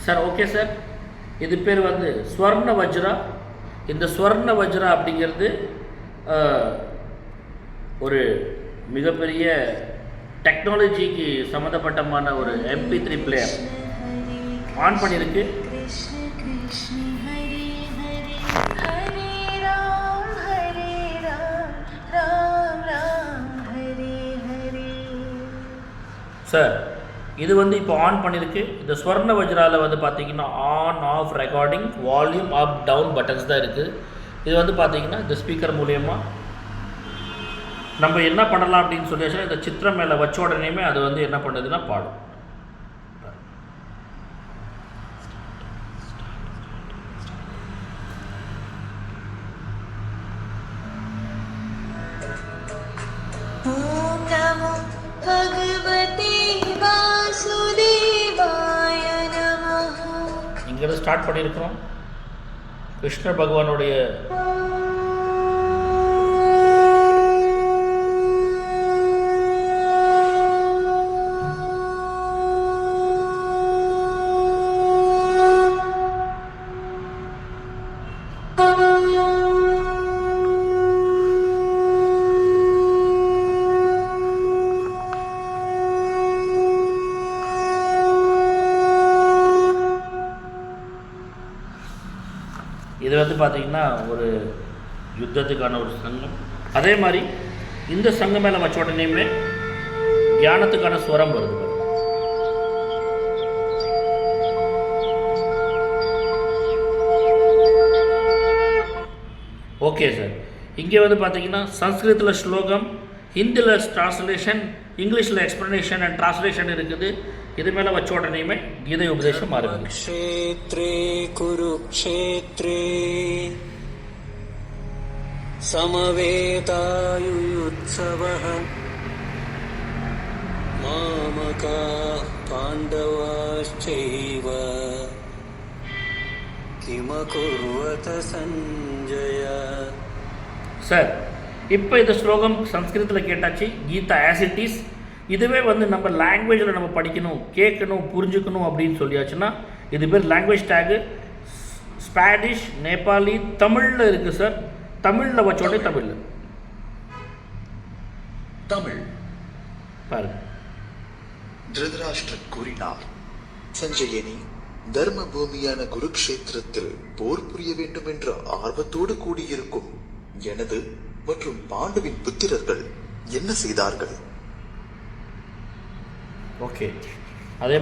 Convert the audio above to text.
Sir okay sir, இது பேர் வந்து ஸ்வர்ண வஜ்ரா. இந்த ஸ்வர்ண வஜ்ரா அப்படிங்கிறது ஒரு மிகப்பெரிய டெக்னாலஜிக்கு சம்மந்தப்பட்டமான ஒரு MP3 பிளேயர் ஆன் பண்ணியிருக்கு. சார் இது வந்து இப்போ ஆன் பண்ணியிருக்கு. இந்த ஸ்வர்ண வஜ்ராவில் வந்து பார்த்தீங்கன்னா on off recording volume up down buttons தான் இருக்குது. இது வந்து பார்த்தீங்கன்னா இந்த ஸ்பீக்கர் மூலயமா நம்ம என்ன பண்ணலாம் அப்படின்னு சொல்லியாச்சுன்னா இந்த சித்திரம் மேலே வச்ச உடனேயுமே அது வந்து என்ன பண்ணுதுன்னா பாடும். இங்கிருந்து ஸ்டார்ட் பண்ணியிருக்கிறோம். கிருஷ்ண பகவானுடைய இது வந்து பார்த்திங்கன்னா ஒரு யுத்தத்துக்கான ஒரு சங்கம். அதே மாதிரி இந்த சங்கம் மேலே வச்ச உடனேயுமே தியானத்துக்கான ஸ்வரம் வருது. ஓகே சார், இங்கே வந்து பார்த்தீங்கன்னா சன்ஸ்கிருத்தில் ஸ்லோகம், ஹிந்தியில் டிரான்ஸ்லேஷன், இங்கிலீஷில் எக்ஸ்பிளனேஷன் அண்ட் டிரான்ஸ்லேஷன் இருக்குது. இது மேலே வச்ச உடனேயுமே கீதை உபதேசம் ஆரம்பிக்கும். க்ஷேத்ரே குருக்ஷேத்ரே சமவேதாயுயுத்சவः மாமகாः பாண்டவாश्चैव கிமகுர்வத சஞ்சய. சார் இப்போ இந்த ஸ்லோகம் சன்ஸ்கிருத்தில் கேட்டாச்சு, கீதா ஆஸ் இட் இஸ். இதுவே வந்து நம்ம லாங்குவேஜில் நம்ம படிக்கணும், கேட்கணும், புரிஞ்சுக்கணும் அப்படின்னு சொல்லியாச்சுன்னா இது பேர் லாங்குவேஜ் டேகு. ஸ்பானிஷ், நேபாளி, தமிழில் இருக்குது சார். தமிழில் வச்சோடனே தமிழில் தமிழ் பாருங்க. திருதராஷ்டிரன் கூறினார், சஞ்சயனி, தர்ம பூமியான குருக்ஷேத்திரத்தில் போர் புரிய வேண்டும் என்ற ஆர்வத்தோடு கூடியிருக்கும் எனது மற்றும் பாண்டுவின் புத்திரர்கள் என்ன செய்தார்கள்? ஓகே, அதே